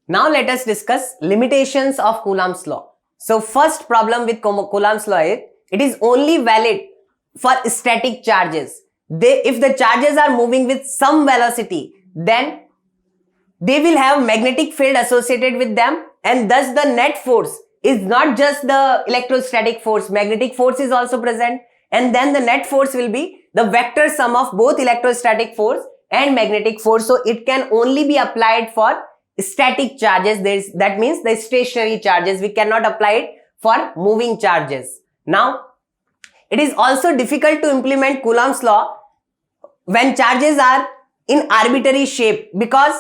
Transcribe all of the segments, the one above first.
Now let us discuss limitations of Coulomb's law. So first problem with Coulomb's law is it is only valid for static charges. If the charges are moving with some velocity, then they will have magnetic field associated with them, and thus the net force is not just the electrostatic force, magnetic force is also present, and then the net force will be the vector sum of both electrostatic force and magnetic force. So it can only be applied for static charges. That means the stationary charges. We cannot apply it for moving charges. Now, it is also difficult to implement Coulomb's law when charges are in arbitrary shape, because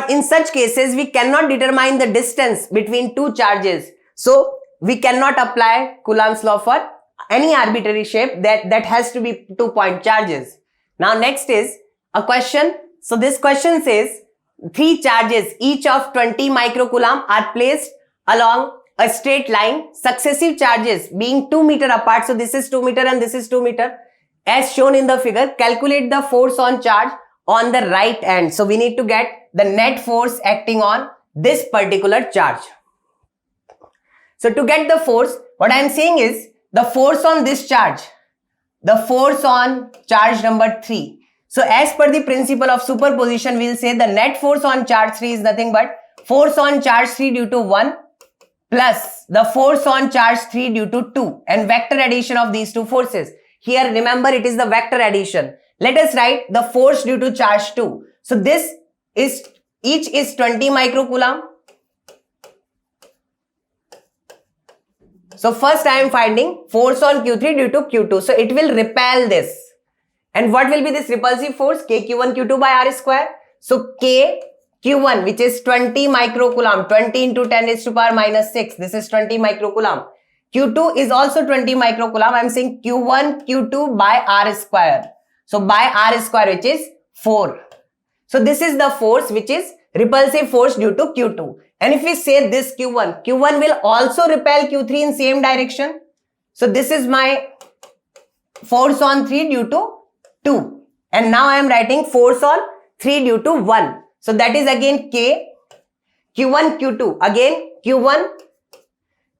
in such cases we cannot determine the distance between two charges. So we cannot apply Coulomb's law for any arbitrary shape that has to be 2-point charges. Now next is a question. So this question says 3 charges each of 20 microcoulomb are placed along a straight line, successive charges being 2 meter apart. So this is 2 meter and this is 2 meter as shown in the figure. Calculate the force on charge on the right hand. So we need to get the net force acting on this particular charge. So to get the force, what I am saying is the force on this charge, the force on charge number 3. So as per the principle of superposition, we will say the net force on charge 3 is nothing but force on charge 3 due to 1 plus the force on charge 3 due to 2 and vector addition of these two forces. Here remember it is the vector addition. Let us write the force due to charge 2. So this is each is 20 microcoulomb. So first I am finding force on Q3 due to Q2. So it will repel this. And what will be this repulsive force? KQ1 Q2 by R square. So KQ1, which is 20 microcoulomb, 20 into 10 raised to power minus 6. This is 20 microcoulomb. Q2 is also 20 microcoulomb. I am saying Q1 Q2 by R square. So by R square, which is 4. So this is the force which is repulsive force due to Q2. And if we say this Q1 will also repel Q3 in same direction. So this is my force on 3 due to 2. And now I am writing force on 3 due to 1. So that is again Q1 Q2. Again Q1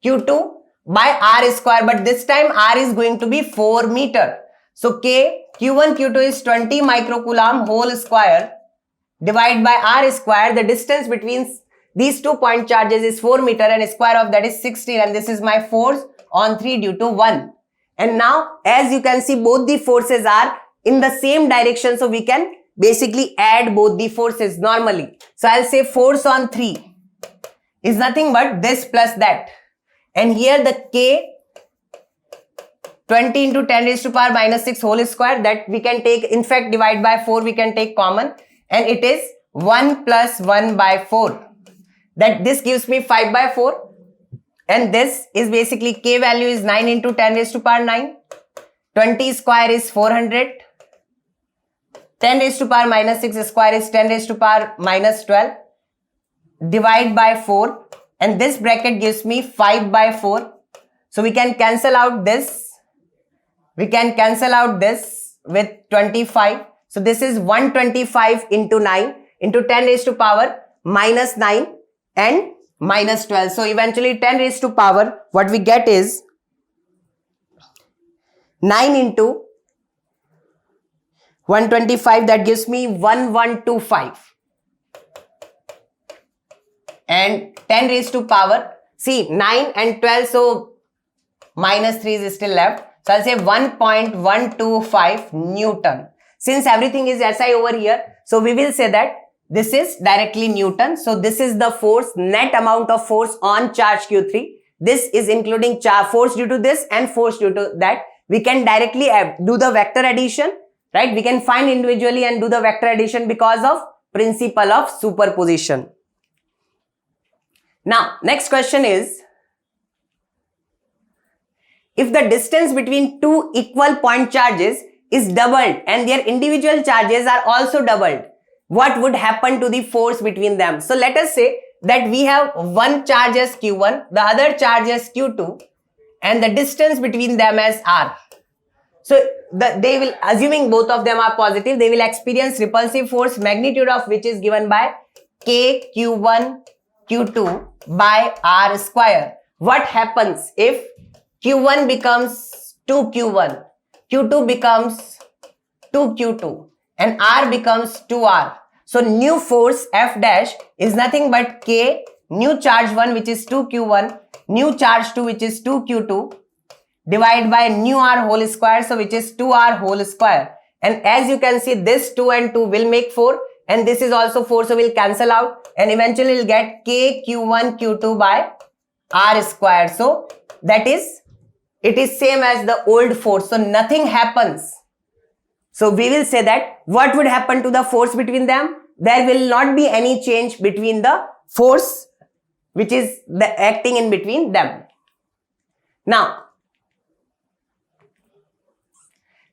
Q2 by R square. But this time R is going to be 4 meter. So Q1 Q2 is 20 microcoulomb whole square divided by R square. The distance between these 2-point charges is 4 meter and square of that is 16, and this is my force on 3 due to 1. And now as you can see, both the forces are in the same direction, so we can basically add both the forces normally. So I'll say force on 3 is nothing but this plus that, and here the K 20 into 10 raised to power minus 6 whole square, that we can take, in fact divide by 4 we can take common, and it is 1 plus 1 by 4. That this gives me 5 by 4, and this is basically K value is 9 into 10 raised to power 9. 20 square is 400. 10 raised to power minus 6 square is 10 raised to power minus 12. Divide by 4, and this bracket gives me 5 by 4. So we can cancel out this. We can cancel out this with 25. So this is 125 into 9 into 10 raised to power minus 9 and minus 12. So eventually 10 raised to power, what we get is 9 into 125, that gives me 1125. And 10 raised to power, see 9 and 12, so minus 3 is still left. So I'll say 1.125 Newton. Since everything is SI over here, so we will say that this is directly Newton. So this is the force, net amount of force on charge Q3. This is including force due to this and force due to that. We can directly do the vector addition, right? We can find individually and do the vector addition because of principle of superposition. Now, next question is, if the distance between two equal point charges is doubled and their individual charges are also doubled, what would happen to the force between them? So let us say that we have one charge as Q1, the other charge as Q2, and the distance between them as R. So they will, assuming both of them are positive, they will experience repulsive force, magnitude of which is given by K Q1 Q2 by R square. What happens if Q1 becomes 2Q1, Q2 becomes 2Q2 and R becomes 2R? So new force F dash is nothing but K new charge 1 which is 2Q1, new charge 2 which is 2Q2 divided by new R whole square, so which is 2R whole square. And as you can see, this 2 and 2 will make 4 and this is also 4, so we'll cancel out and eventually we'll get K Q1 Q2 by R square. So that is, it is same as the old force, so nothing happens. So we will say that what would happen to the force between them? There will not be any change between the force which is acting in between them. Now,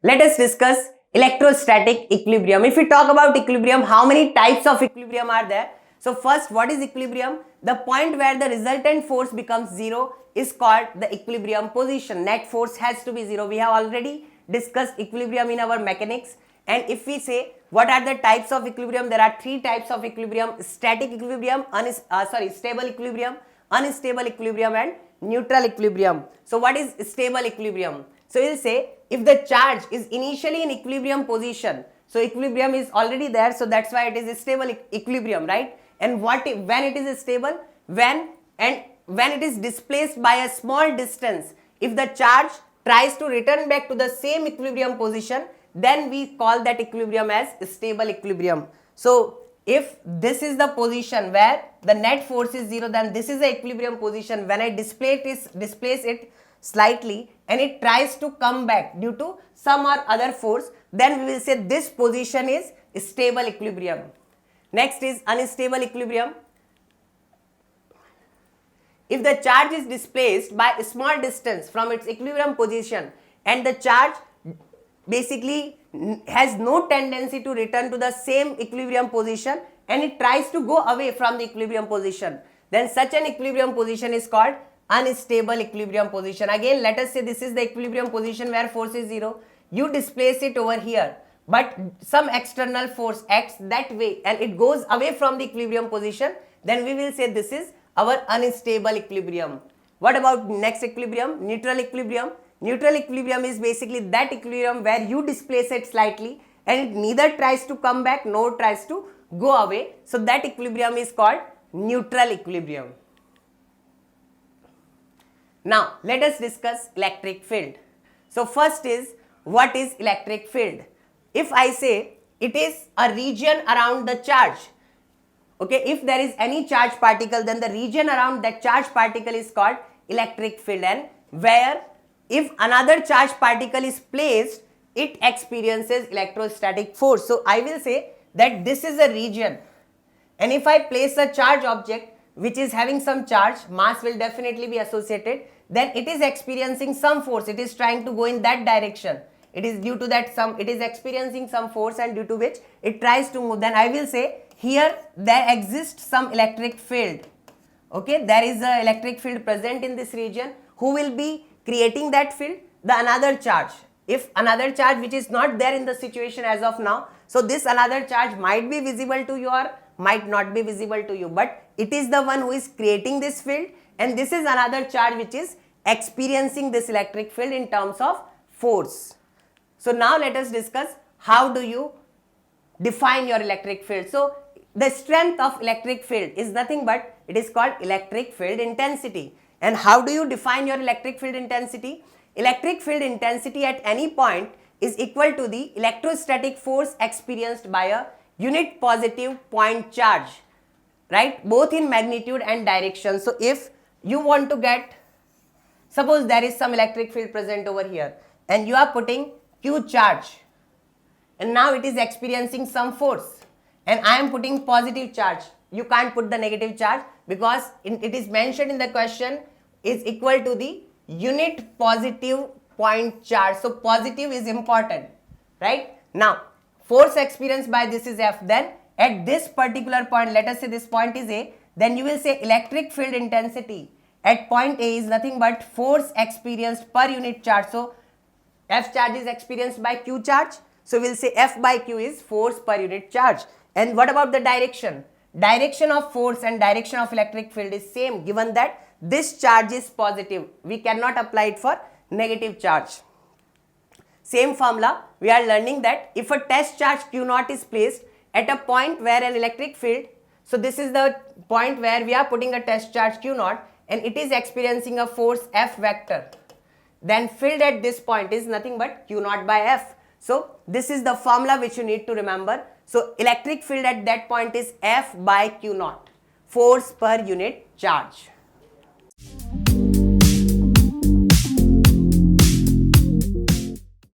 let us discuss electrostatic equilibrium. If we talk about equilibrium, how many types of equilibrium are there? So first, what is equilibrium? The point where the resultant force becomes zero is called the equilibrium position. Net force has to be zero. We have already discussed equilibrium in our mechanics. And if we say what are the types of equilibrium, there are three types of equilibrium: static equilibrium, stable equilibrium, unstable equilibrium, and neutral equilibrium. So what is stable equilibrium? So we'll say if the charge is initially in equilibrium position, so equilibrium is already there, so that's why it is a stable equilibrium, right? And when it is stable? When it is displaced by a small distance, if the charge tries to return back to the same equilibrium position, then we call that equilibrium as stable equilibrium. So if this is the position where the net force is zero, then this is the equilibrium position. When I displace it slightly and it tries to come back due to some or other force, then we will say this position is stable equilibrium. Next is unstable equilibrium. If the charge is displaced by a small distance from its equilibrium position and the charge basically has no tendency to return to the same equilibrium position and it tries to go away from the equilibrium position, then such an equilibrium position is called unstable equilibrium position. Again, let us say this is the equilibrium position where force is zero. You displace it over here, but some external force acts that way and it goes away from the equilibrium position, then we will say this is our unstable equilibrium. What about next equilibrium? Neutral equilibrium. Neutral equilibrium is basically that equilibrium where you displace it slightly and it neither tries to come back nor tries to go away. So that equilibrium is called neutral equilibrium. Now let us discuss electric field. So first is, what is electric field? If I say it is a region around the charge, okay, if there is any charge particle, then the region around that charge particle is called electric field, and where if another charge particle is placed, it experiences electrostatic force. So I will say that this is a region, and if I place a charge object which is having some charge, mass will definitely be associated, then it is experiencing some force. It is trying to go in that direction. It is due to that it is experiencing some force, and due to which it tries to move. Then I will say here there exists some electric field. Okay, there is an electric field present in this region. Who will be creating that field? The another charge. If another charge which is not there in the situation as of now, so this another charge might be visible to you or might not be visible to you, but it is the one who is creating this field, and this is another charge which is experiencing this electric field in terms of force. So now let us discuss how do you define your electric field. So the strength of electric field is nothing but it is called electric field intensity. And how do you define your electric field intensity? Electric field intensity at any point is equal to the electrostatic force experienced by a unit positive point charge, right? Both in magnitude and direction. So if you want to get, suppose there is some electric field present over here and you are putting Q charge, and now it is experiencing some force, and I am putting positive charge. You can't put the negative charge because it is mentioned in the question is equal to the unit positive point charge. So positive is important, right? Now force experienced by this is F. Then at this particular point, let us say this point is A, then you will say electric field intensity at point A is nothing but force experienced per unit charge. So F charge is experienced by Q charge. So we'll say F by Q is force per unit charge. And what about the direction? direction of force and direction of electric field is same, given that this charge is positive. We cannot apply it for negative charge. Same formula, we are learning that if a test charge Q0 is placed at a point where an electric field, so this is the point where we are putting a test charge Q0 and it is experiencing a force F vector, then field at this point is nothing but Q0 by F. So this is the formula which you need to remember. So electric field at that point is F by Q0, force per unit charge.